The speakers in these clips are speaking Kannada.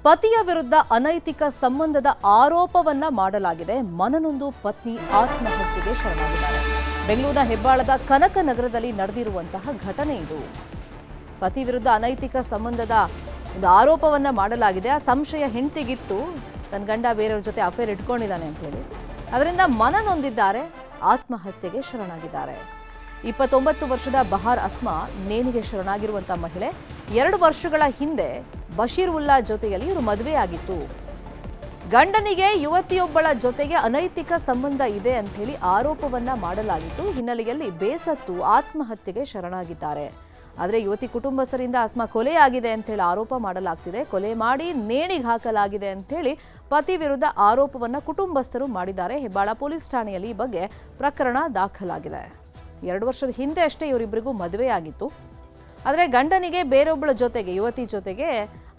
ಪತಿಯ ವಿರುದ್ಧ ಅನೈತಿಕ ಸಂಬಂಧದ ಆರೋಪವನ್ನ ಮಾಡಲಾಗಿದೆ. ಮನನೊಂದು ಪತ್ನಿ ಆತ್ಮಹತ್ಯೆಗೆ ಶರಣಾಗಿದ್ದಾರೆ. ಬೆಂಗಳೂರಿನ ಹೆಬ್ಬಾಳದ ಕನಕನಗರದಲ್ಲಿ ನಡೆದಿರುವಂತಹ ಘಟನೆ ಇದು. ಪತಿ ವಿರುದ್ಧ ಅನೈತಿಕ ಸಂಬಂಧದ ಒಂದು ಆರೋಪವನ್ನ ಮಾಡಲಾಗಿದೆ. ಆ ಸಂಶಯ ಹೆಂಡತಿಗಿತ್ತು, ತನ್ನ ಗಂಡ ಬೇರೆಯವ್ರ ಜೊತೆ ಅಫೇರ್ ಇಟ್ಕೊಂಡಿದ್ದಾನೆ ಅಂತ ಹೇಳಿ. ಅದರಿಂದ ಮನನೊಂದಿದ್ದಾರೆ, ಆತ್ಮಹತ್ಯೆಗೆ ಶರಣಾಗಿದ್ದಾರೆ. 29 ವರ್ಷದ ಬಹಾರ್ ಅಸ್ಮಾ ನೇಣಿಗೆ ಶರಣಾಗಿರುವಂಥ ಮಹಿಳೆ. 2 ವರ್ಷಗಳ ಹಿಂದೆ ಬಶೀರ್ ಉಲ್ಲಾ ಜೊತೆಯಲ್ಲಿ ಇವರು ಮದುವೆಯಾಗಿತ್ತು. ಗಂಡನಿಗೆ ಯುವತಿಯೊಬ್ಬಳ ಜೊತೆಗೆ ಅನೈತಿಕ ಸಂಬಂಧ ಇದೆ ಅಂತ ಹೇಳಿ ಆರೋಪವನ್ನ ಮಾಡಲಾಗಿತ್ತು. ಹಿನ್ನೆಲೆಯಲ್ಲಿ ಬೇಸತ್ತು ಆತ್ಮಹತ್ಯೆಗೆ ಶರಣಾಗಿದ್ದಾರೆ. ಆದರೆ ಯುವತಿ ಕುಟುಂಬಸ್ಥರಿಂದ ಅಸ್ಮಾ ಕೊಲೆಯಾಗಿದೆ ಅಂತ ಹೇಳಿ ಆರೋಪ ಮಾಡಲಾಗ್ತಿದೆ. ಕೊಲೆ ಮಾಡಿ ನೇಣಿಗೆ ಹಾಕಲಾಗಿದೆ ಅಂತ ಹೇಳಿ ಪತಿ ವಿರುದ್ಧ ಆರೋಪವನ್ನ ಕುಟುಂಬಸ್ಥರು ಮಾಡಿದ್ದಾರೆ. ಹೆಬ್ಬಾಳ ಪೊಲೀಸ್ ಠಾಣೆಯಲ್ಲಿ ಈ ಬಗ್ಗೆ ಪ್ರಕರಣ ದಾಖಲಾಗಿದೆ. 2 ವರ್ಷದ ಹಿಂದೆ ಅಷ್ಟೇ ಇವರಿಬ್ಬರಿಗೂ ಮದುವೆಯಾಗಿತ್ತು. ಆದರೆ ಗಂಡನಿಗೆ ಬೇರೊಬ್ಬಳ ಜೊತೆಗೆ, ಯುವತಿ ಜೊತೆಗೆ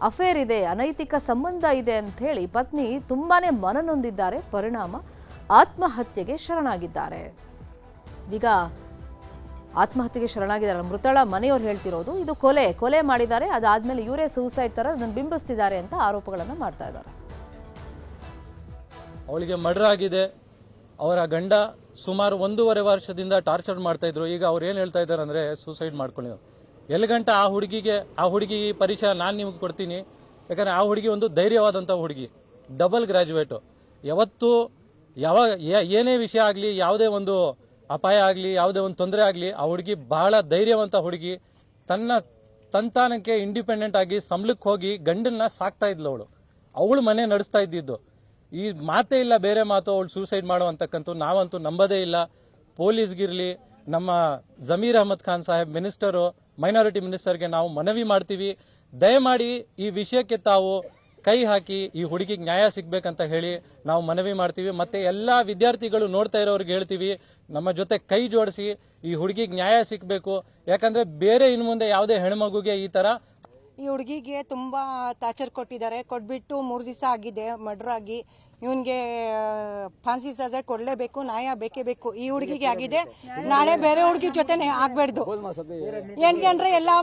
ಅಫೇರ್ ಇದೆ, ಅನೈತಿಕ ಸಂಬಂಧ ಇದೆ ಅಂತ ಹೇಳಿ ಪತ್ನಿ ತುಂಬಾನೇ ಮನನೊಂದಿದ್ದಾರೆ. ಪರಿಣಾಮ ಆತ್ಮಹತ್ಯೆಗೆ ಶರಣಾಗಿದ್ದಾರೆ. ಈಗ ಆತ್ಮಹತ್ಯೆಗೆ ಶರಣಾಗಿದ್ದಾರೆ. ಮೃತಳ ಮನೆಯವರು ಹೇಳ್ತಿರೋದು ಇದು ಕೊಲೆ ಮಾಡಿದ್ದಾರೆ, ಅದಾದ್ಮೇಲೆ ಇವರೇ ಸೂಸೈಡ್ ತರ ಅದನ್ನು ಬಿಂಬಿಸ್ತಿದ್ದಾರೆ ಅಂತ ಆರೋಪಗಳನ್ನು ಮಾಡ್ತಾ ಇದ್ದಾರೆ. ಅವಳಿಗೆ ಮರ್ಡರ್ ಆಗಿದೆ. ಅವರ ಗಂಡ ಸುಮಾರು 1.5 ವರ್ಷದಿಂದ ಟಾರ್ಚರ್ ಮಾಡ್ತಾ ಇದ್ರು. ಈಗ ಅವ್ರು ಏನ್ ಹೇಳ್ತಾ ಇದ್ದಾರೆ ಅಂದ್ರೆ ಸೂಸೈಡ್ ಮಾಡ್ಕೊಂಡಿದ್ರು. ಎಲ್ಲಿಗಂಟ ಆ ಹುಡುಗಿ ಪರಿಚಯ ನಾನು ನಿಮ್ಗೆ ಕೊಡ್ತೀನಿ. ಯಾಕಂದ್ರೆ ಆ ಹುಡುಗಿ ಒಂದು ಧೈರ್ಯವಾದಂತ ಹುಡುಗಿ, ಡಬಲ್ ಗ್ರಾಜುಯೇಟ್. ಯಾವತ್ತು ಏನೇ ವಿಷಯ ಆಗ್ಲಿ, ಯಾವುದೇ ಒಂದು ಅಪಾಯ ಆಗ್ಲಿ, ಯಾವುದೇ ಒಂದು ತೊಂದರೆ ಆಗ್ಲಿ, ಆ ಹುಡುಗಿ ಬಹಳ ಧೈರ್ಯವಂತ ಹುಡುಗಿ. ತನ್ನ ಸಂತಾನಕ್ಕೆ ಇಂಡಿಪೆಂಡೆಂಟ್ ಆಗಿ ಸಂಬಳಕ್ಕೆ ಹೋಗಿ ಗಂಡನ್ನ ಸಾಕ್ತಾ ಇದ್ಲು. ಅವಳು ಮನೆ ನಡೆಸ್ತಾ ಇದ್ದಿದ್ದು. ಈ ಮಾತೇ ಇಲ್ಲ, ಬೇರೆ ಮಾತು ಅವಳು ಸೂಸೈಡ್ ಮಾಡುವಂತಕ್ಕಂಥ ನಾವಂತೂ ನಂಬದೇ ಇಲ್ಲ. ಪೊಲೀಸ್ಗಿರ್ಲಿ, ನಮ್ಮ ಜಮೀರ್ ಅಹಮದ್ ಖಾನ್ ಸಾಹೇಬ್ ಮಿನಿಸ್ಟರು, ಮೈನಾರಿಟಿ ಮಿನಿಸ್ಟರ್ಗೆ ನಾವು ಮನವಿ ಮಾಡ್ತೀವಿ, ದಯಮಾಡಿ ಈ ವಿಷಯಕ್ಕೆ ತಾವು ಕೈ ಹಾಕಿ ಈ ಹುಡುಗಿಗೆ ನ್ಯಾಯ ಸಿಗ್ಬೇಕಂತ ಹೇಳಿ ನಾವು ಮನವಿ ಮಾಡ್ತೀವಿ. ಮತ್ತೆ ಎಲ್ಲಾ ವಿದ್ಯಾರ್ಥಿಗಳು ನೋಡ್ತಾ ಇರೋರಿಗೆ ಹೇಳ್ತೀವಿ, ನಮ್ಮ ಜೊತೆ ಕೈ ಜೋಡಿಸಿ ಈ ಹುಡುಗಿಗೆ ನ್ಯಾಯ ಸಿಗ್ಬೇಕು. ಯಾಕಂದ್ರೆ ಬೇರೆ ಇನ್ನು ಮುಂದೆ ಯಾವುದೇ ಹೆಣ್ಮಗುಗೆ ಈ ತರ ಈ ಹುಡುಗಿಗೆ ತುಂಬಾ ಟಾರ್ಚರ್ ಕೊಟ್ಟಿದ್ದಾರೆ. ಕೊಟ್ಬಿಟ್ಟು 3 ದಿವಸ ಆಗಿದೆ ಮರ್ಡರ್ ಆಗಿ. ಇವನ್ಗೆ ಫಾನ್ಸಿ ಸಜೆ ಕೊಡ್ಲೇಬೇಕು, ನ್ಯಾಯ ಬೇಕೇ ಬೇಕು. ಈ ಹುಡುಗಿಗೆ ಆಗಿದೆ, ನಾಳೆ ಬೇರೆ ಹುಡುಗಿ ಜೊತೆ ಆಗ್ಬೇಡ್ದು. ಏನ್ಗೆ ಅಂದ್ರೆ ಎಲ್ಲಾ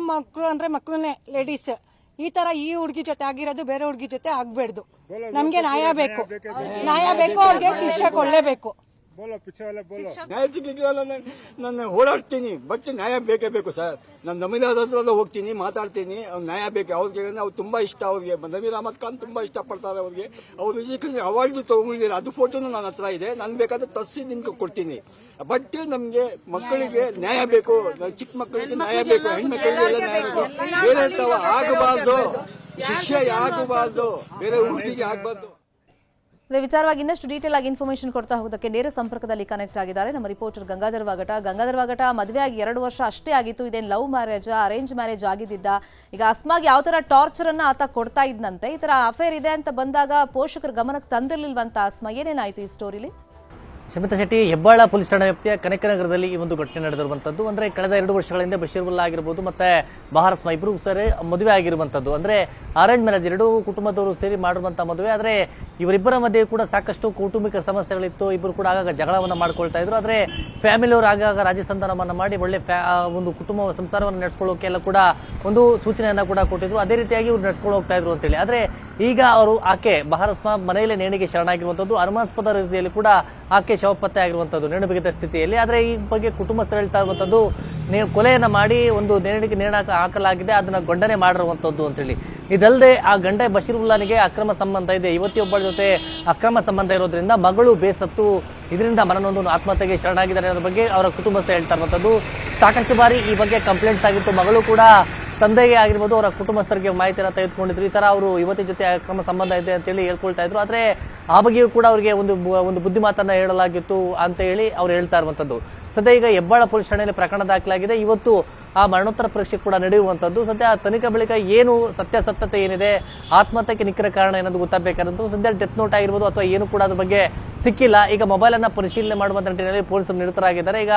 ಮಕ್ಕಳನ್ನೇ ಲೇಡೀಸ್ ಈ ತರ ಈ ಹುಡುಗಿ ಜೊತೆ ಆಗಿರೋದು ಬೇರೆ ಹುಡುಗಿ ಜೊತೆ ಆಗ್ಬೇಡ್ದು. ನಮ್ಗೆ ನ್ಯಾಯ ಬೇಕು, ಅವ್ರಿಗೆ ಶಿಕ್ಷೆ ಕೊಡ್ಲೇಬೇಕು. ನ್ಯಾಯ ಸಿಗ್ಲಿಕ್ಕಿಲ್ಲ. ನಾನು ಓಡಾಡ್ತೀನಿ, ಬಟ್ ನ್ಯಾಯ ಬೇಕೇ ಬೇಕು ಸರ್. ನಾನು ನಮೀರ್ ಹತ್ರ ಹೋಗ್ತೀನಿ, ಮಾತಾಡ್ತೀನಿ. ಅವ್ರು ನ್ಯಾಯ ಬೇಕು. ಅವ್ರಿಗೆ ಅವ್ರು ತುಂಬಾ ಇಷ್ಟ. ಅವ್ರಿಗೆ ನಮೀರ್ ಅಹಮದ್ ಖಾನ್ ತುಂಬಾ ಇಷ್ಟಪಡ್ತಾರೆ. ಅವ್ರಿಗೆ ಅವ್ರು ಅವಾರ್ಡ್ ತಗೊಂಡಿದ್ದಾರೆ, ಅದು ಫೋಟೋನು ನನ್ನ ಹತ್ರ ಇದೆ. ನಾನು ಬೇಕಾದ್ರೆ ತರಿಸಿ ನಿಮ್ಗೆ ಕೊಡ್ತೀನಿ. ಬಟ್ ನಮ್ಗೆ ಮಕ್ಕಳಿಗೆ ನ್ಯಾಯ ಬೇಕು, ಚಿಕ್ಕ ಮಕ್ಕಳಿಗೆ ನ್ಯಾಯ ಬೇಕು, ಹೆಣ್ಮಕ್ಳಿಗೆ ಎಲ್ಲ ನ್ಯಾಯ ಬೇಕು. ಬೇರೆ ಆಗಬಾರ್ದು, ಶಿಕ್ಷೆ ಆಗಬಾರ್ದು, ಬೇರೆ ಹುಡುಗಿಗೆ ಆಗಬಾರ್ದು. ಇದೇ ವಿಚಾರವಾಗಿ ಇನ್ನಷ್ಟು ಡೀಟೇಲ್ ಆಗಿ ಇನ್ಫಾರ್ಮೇಶನ್ ಕೊಡ್ತಾ ಹೋಗೋದಕ್ಕೆ ನೇರ ಸಂಪರ್ಕದಲ್ಲಿ ಕನೆಕ್ಟ್ ಆಗಿದ್ದಾರೆ ನಮ್ಮ ರಿಪೋರ್ಟರ್ ಗಂಗಾಧರ್ ವಾಗಟ. ಮದುವೆಯಾಗಿ 2 ವರ್ಷ ಅಷ್ಟೇ ಆಗಿತ್ತು. ಇದೇನು ಲವ್ ಮ್ಯಾರೇಜ್, ಅರೇಂಜ್ ಮ್ಯಾರೇಜ್ ಆಗಿದ್ದಿದ್ದ? ಈಗ ಅಸ್ಮಾಗೆ ಯಾವ ತರ ಟಾರ್ಚರ್ ಅನ್ನ ಆತ ಕೊಡ್ತಾ ಇದ್ನಂತೆ, ಈ ತರ ಅಫೇರ್ ಇದೆ ಅಂತ ಬಂದಾಗ ಪೋಷಕರ ಗಮನಕ್ಕೆ ತಂದಿರ್ಲಿಲ್ವಂತ ಅಸ್ಮಾ? ಏನೇನಾಯ್ತು ಈ ಸ್ಟೋರಿಲಿ? ಶಮಿತಾ ಶೆಟ್ಟಿ, ಹೆಬ್ಬಾಳ ಪೊಲೀಸ್ ಠಾಣಾ ವ್ಯಾಪ್ತಿಯ ಕನಕನಗರದಲ್ಲಿ ಈ ಒಂದು ಘಟನೆ ನಡೆದಿರುವಂತದ್ದು. ಅಂದ್ರೆ ಕಳೆದ 2 ವರ್ಷಗಳ ಹಿಂದೆ ಬಶೀರ್ ಉಲ್ಲಾ ಆಗಿರಬಹುದು ಮತ್ತೆ ಬಹಾರ್ ಅಸ್ಮಾ ಇಬ್ರು ಸೇರಿ ಮದುವೆ ಆಗಿರುವಂತದ್ದು. ಅಂದ್ರೆ ಅರೇಂಜ್ ಮ್ಯಾರೇಜ್, 2 ಕುಟುಂಬದವರು ಸೇರಿ ಮಾಡಿರುವಂತಹ ಮದುವೆ. ಆದ್ರೆ ಇವರಿಬ್ಬರ ಮಧ್ಯೆ ಕೂಡ ಸಾಕಷ್ಟು ಕೌಟುಂಬಿಕ ಸಮಸ್ಯೆಗಳಿತ್ತು. ಇಬ್ಬರು ಕೂಡ ಆಗಾಗ ಜಗಳವನ್ನ ಮಾಡ್ಕೊಳ್ತಾ ಇದ್ರು. ಆದ್ರೆ ಫ್ಯಾಮಿಲಿಯವರು ಆಗಾಗ ರಾಜಿ ಸಂಧಾನವನ್ನ ಮಾಡಿ ಒಳ್ಳೆ ಒಂದು ಕುಟುಂಬ ಸಂಸಾರವನ್ನು ನಡೆಸ್ಕೊಳ್ಳೋಕೆ ಎಲ್ಲ ಕೂಡ ಒಂದು ಸೂಚನೆಯನ್ನ ಕೂಡ ಕೊಟ್ಟಿದ್ರು. ಅದೇ ರೀತಿಯಾಗಿ ಇವ್ರು ನಡೆಸ್ಕೊಂಡು ಹೋಗ್ತಾ ಇದ್ರು ಅಂತೇಳಿ. ಆದ್ರೆ ಈಗ ಆಕೆ ಬಹಾರ್ ಅಸ್ಮಾ ಮನೆಯಲ್ಲೇ ನೇಣಿಗೆ ಶರಣಾಗಿರುವಂತದ್ದು. ಅನುಮಾನಾಸ್ಪದ ರೀತಿಯಲ್ಲಿ ಕೂಡ ಆಕೆ ಶವ ಪತ್ತೆ ಆಗಿರುವಂತದ್ದು ನೇಣು ಬಿಗಿದ ಸ್ಥಿತಿಯಲ್ಲಿ. ಆದ್ರೆ ಈ ಬಗ್ಗೆ ಕುಟುಂಬಸ್ಥರು ಹೇಳ್ತಾ ಇರುವಂತದ್ದು, ಕೊಲೆಯನ್ನ ಮಾಡಿ ಒಂದು ನೇಣಿಗೆ ನೇಣು ಹಾಕಲಾಗಿದೆ, ಅದನ್ನ ಗಂಡನೆ ಮಾಡಿರುವಂತದ್ದು ಅಂತ ಹೇಳಿ. ಇದಲ್ಲದೆ ಆ ಗಂಡ ಬಶೀರ್ ಉಲ್ಲಾನಿಗೆ ಅಕ್ರಮ ಸಂಬಂಧ ಇದೆ, ಯುವತಿಯೊಬ್ಬಳ ಜೊತೆ ಅಕ್ರಮ ಸಂಬಂಧ ಇರೋದ್ರಿಂದ ಮಗಳು ಬೇಸತ್ತು ಇದರಿಂದ ಮನನೊಂದು ಆತ್ಮಹತ್ಯೆಗೆ ಶರಣಾಗಿದ್ದಾರೆ ಅನ್ನೋ ಬಗ್ಗೆ ಅವರ ಕುಟುಂಬಸ್ಥರು ಹೇಳ್ತಾ ಇರುವಂತದ್ದು. ಸಾಕಷ್ಟು ಬಾರಿ ಈ ಬಗ್ಗೆ ಕಂಪ್ಲೇಂಟ್ಸ್ ಆಗಿತ್ತು. ಮಗಳು ಕೂಡ ತಂದೆಗೆ ಆಗಿರ್ಬೋದು ಅವರ ಕುಟುಂಬಸ್ಥರಿಗೆ ಮಾಹಿತಿಯನ್ನು ತೆಗೆದುಕೊಂಡಿದ್ರು. ಈ ತರ ಅವರು ಯುವತಿ ಜೊತೆ ಅಕ್ರಮ ಸಂಬಂಧ ಇದೆ ಅಂತ ಹೇಳಿ ಹೇಳ್ಕೊಳ್ತಾ ಇದ್ರು. ಆದ್ರೆ ಆ ಬಗ್ಗೆಯೂ ಕೂಡ ಅವರಿಗೆ ಒಂದು ಬುದ್ಧಿಮಾತನ್ನ ಹೇಳಲಾಗಿತ್ತು ಅಂತ ಹೇಳಿ ಅವ್ರು ಹೇಳ್ತಾ ಇರುವಂತದ್ದು. ಸದ್ಯ ಈಗ ಹೆಬ್ಬಾಳ ಪೊಲೀಸ್ ಠಾಣೆಯಲ್ಲಿ ಪ್ರಕರಣ ದಾಖಲಾಗಿದೆ. ಇವತ್ತು ಆ ಮರಣೋತ್ತರ ಪರೀಕ್ಷೆ ಕೂಡ ನಡೆಯುವಂತದ್ದು. ಸದ್ಯ ತನಿಖೆ ಬಳಿಕ ಏನು ಸತ್ಯಾಸತ್ಯತೆ ಏನಿದೆ, ಆತ್ಮಹತ್ಯೆಗೆ ನಿಖರ ಕಾರಣ ಏನಾದ್ರು ಗೊತ್ತಾಗಬೇಕಾದಂತೂ. ಸದ್ಯ ಡೆತ್ ನೋಟ್ ಆಗಿರ್ಬೋದು ಅಥವಾ ಏನು ಕೂಡ ಅದ್ರ ಬಗ್ಗೆ ಸಿಕ್ಕಿಲ್ಲ. ಈಗ ಮೊಬೈಲ್ ಅನ್ನ ಪರಿಶೀಲನೆ ಮಾಡುವಂತ ನಿಟ್ಟಿನಲ್ಲಿ ಪೊಲೀಸರು ನಿರತರಾಗಿದ್ದಾರೆ. ಈಗ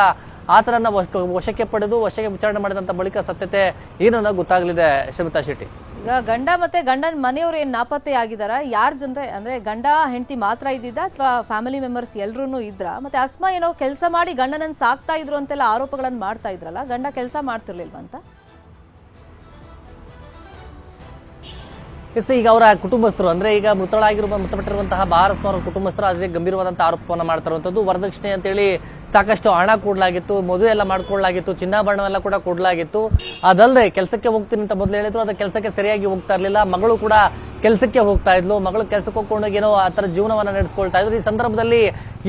ಆತನನ್ನ ವಶಕ್ಕೆ ಪಡೆದು ವಶಕ್ಕೆ ವಿಚಾರಣೆ ಮಾಡಿದಂತ ಬಳಿಕ ಸತ್ಯತೆ ಏನು ಅನ್ನೋದು ಗೊತ್ತಾಗಲಿದೆ. ಶಮಿತಾ ಶೆಟ್ಟಿ, ಈಗ ಗಂಡ ಮತ್ತೆ ಗಂಡನ ಮನೆಯವರು ಏನು ನಾಪತ್ತೆ ಆಗಿದಾರ? ಯಾರ ಜೊತೆ ಅಂದ್ರೆ ಗಂಡ ಹೆಂಡತಿ ಮಾತ್ರ ಇದ್ದಿದ್ದ ಅಥವಾ ಫ್ಯಾಮಿಲಿ ಮೆಂಬರ್ಸ್ ಎಲ್ಲರೂ ಇದ್ರ? ಮತ್ತೆ ಅಸ್ಮಾ ಏನೋ ಕೆಲಸ ಮಾಡಿ ಗಂಡನನ್ನ ಸಾಕ್ತಾ ಇದ್ರು ಅಂತೆಲ್ಲ ಆರೋಪಗಳನ್ನು ಮಾಡ್ತಾ ಇದ್ರಲ್ಲ, ಗಂಡ ಕೆಲಸ ಮಾಡ್ತಿರ್ಲಿಲ್ವಂತ? ಎಸ್, ಈಗ ಅವರ ಕುಟುಂಬಸ್ಥರು ಅಂದ್ರೆ ಈಗ ಮೃತಪಟ್ಟಿರುವಂತಹ ಭಾರತ್ ಅವರ ಕುಟುಂಬಸ್ಥರು ಅದೇ ಗಂಭೀರವಾದಂತಹ ಆರೋಪವನ್ನು ಮಾಡ್ತಾರಂಥದ್ದು. ವರದಕ್ಷಿಣೆ ಅಂತೇಳಿ ಸಾಕಷ್ಟು ಹಣ ಕೊಡಲಾಗಿತ್ತು, ಮದುವೆ ಎಲ್ಲ ಮಾಡ್ಕೊಳ್ಳಲಾಗಿತ್ತು, ಚಿನ್ನಾಭರಣವೆಲ್ಲ ಕೂಡ ಕೊಡಲಾಗಿತ್ತು. ಅದಲ್ಲದೆ ಕೆಲಸಕ್ಕೆ ಹೋಗ್ತೀನಿ ಅಂತ ಮೊದಲು ಹೇಳಿದ್ರು, ಅದ ಕೆಲಸಕ್ಕೆ ಸರಿಯಾಗಿ ಹೋಗ್ತಾ ಇರಲಿಲ್ಲ. ಮಗಳು ಕೂಡ ಕೆಲಸಕ್ಕೆ ಹೋಗ್ತಾ ಇದ್ಲು, ಮಗಳು ಕೆಲಸಕ್ಕೆ ಹೋಗ್ಕೊಂಡಾಗ ಏನೋ ಆ ಥರ ಜೀವನವನ್ನ ನಡೆಸ್ಕೊಳ್ತಾ ಇದ್ರು. ಈ ಸಂದರ್ಭದಲ್ಲಿ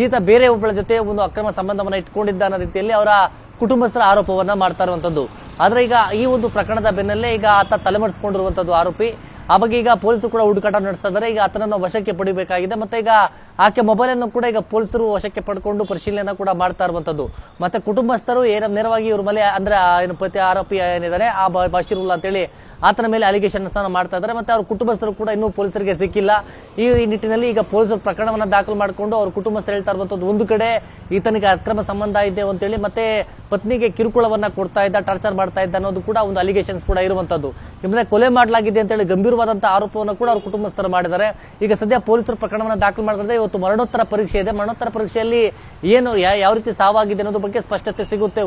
ಈತ ಬೇರೆ ಒಬ್ಬಳ ಜೊತೆ ಒಂದು ಅಕ್ರಮ ಸಂಬಂಧವನ್ನ ಇಟ್ಕೊಂಡಿದ್ದ ಅನ್ನೋ ರೀತಿಯಲ್ಲಿ ಅವರ ಕುಟುಂಬಸ್ಥರ ಆರೋಪವನ್ನ ಮಾಡ್ತಾ ಇರುವಂತದ್ದು. ಆದ್ರೆ ಈಗ ಈ ಒಂದು ಪ್ರಕರಣದ ಬೆನ್ನಲ್ಲೇ ಈಗ ಆತ ತಲೆಮರೆಸಿಕೊಂಡಿರುವಂತದ್ದು ಆರೋಪಿ. ಆ ಬಗ್ಗೆ ಈಗ ಪೊಲೀಸರು ಕೂಡ ಹುಡುಕಾಟ ನಡೆಸ್ತಾ ಇದ್ದಾರೆ. ಈಗ ಆತನನ್ನು ವಶಕ್ಕೆ ಪಡಿಬೇಕಾಗಿದೆ. ಮತ್ತೆ ಈಗ ಆಕೆ ಮೊಬೈಲ್ ಅನ್ನು ಕೂಡ ಈಗ ಪೊಲೀಸರು ವಶಕ್ಕೆ ಪಡ್ಕೊಂಡು ಪರಿಶೀಲನೆ ಕೂಡ ಮಾಡ್ತಾ ಇರುವಂತದ್ದು. ಮತ್ತೆ ಕುಟುಂಬಸ್ಥರು ನೇರವಾಗಿ ಇವ್ರ ಮೇಲೆ ಅಂದ್ರೆ ಏನು ಪತಿ ಆರೋಪಿ ಏನಿದ್ದಾರೆ ಆ ಬಶೀರುಲ್ಲಾ ಅಂತೇಳಿ ಆತನ ಮೇಲೆ ಅಲಿಗೇಷನ್ ಮಾಡ್ತಾ ಇದ್ದಾರೆ. ಮತ್ತೆ ಅವ್ರ ಕುಟುಂಬಸ್ಥರು ಕೂಡ ಇನ್ನೂ ಪೊಲೀಸರಿಗೆ ಸಿಕ್ಕಿಲ್ಲ. ಈ ನಿಟ್ಟಿನಲ್ಲಿ ಈಗ ಪೊಲೀಸರು ಪ್ರಕರಣವನ್ನ ದಾಖಲು ಮಾಡಿಕೊಂಡು ಅವ್ರ ಕುಟುಂಬಸ್ಥರು ಹೇಳ್ತಾ ಇರುವಂತದ್ದು, ಒಂದು ಕಡೆ ಈತನಿಗೆ ಅಕ್ರಮ ಸಂಬಂಧ ಇದೆ ಅಂತೇಳಿ ಮತ್ತೆ ಪತ್ನಿಗೆ ಕಿರುಕುಳವನ್ನ ಕೊಡ್ತಾ ಇದ್ದ, ಟಾರ್ಚರ್ ಮಾಡ್ತಾ ಇದ್ದ ಅನ್ನೋದು ಕೂಡ ಒಂದು ಅಲಿಗೇಷನ್ಸ್ ಕೂಡ ಇರುವಂತದ್ದು. ನಿಮ್ಮನೆ ಕೊಲೆ ಮಾಡಲಾಗಿದೆ ಅಂತೇಳಿ ಗಂಭೀರವಾದಂತಹ ಆರೋಪವನ್ನು ಕೂಡ ಅವ್ರ ಕುಟುಂಬಸ್ಥರು ಮಾಡಿದ್ದಾರೆ. ಈಗ ಸದ್ಯ ಪೊಲೀಸರು ಪ್ರಕರಣವನ್ನ ದಾಖಲು ಮಾಡಿದ್ರೆ ಇವತ್ತು ಮರಣೋತ್ತರ ಪರೀಕ್ಷೆ ಇದೆ. ಮರಣೋತ್ತರ ಪರೀಕ್ಷೆಯಲ್ಲಿ ಏನು ಯಾವ ರೀತಿ ಸಾವಾಗಿದೆ ಅನ್ನೋದ್ರ ಬಗ್ಗೆ ಸ್ಪಷ್ಟತೆ ಸಿಗುತ್ತೆ.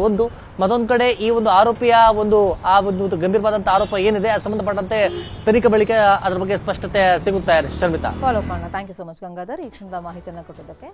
ಮತ್ತೊಂದು ಕಡೆ ಈ ಒಂದು ಆರೋಪಿಯ ಒಂದು ಗಂಭೀರವಾದಂತಹ ಆರೋಪ ಏನಿದೆ ಸಂಬಂಧಪಟ್ಟಂತೆ ತನಿಖೆ ಬಳಿಕ ಅದ್ರ ಬಗ್ಗೆ ಸ್ಪಷ್ಟತೆ ಸಿಗುತ್ತೆ. ಶರ್ಮಿತಾ, ಫಾಲೋ ಮಾಡೋಣ. Thank you so much Gangadhar, ಈ ಕ್ಷಣದ ಮಾಹಿತಿಯನ್ನು ಕೊಟ್ಟಿದ್ದಕ್ಕೆ.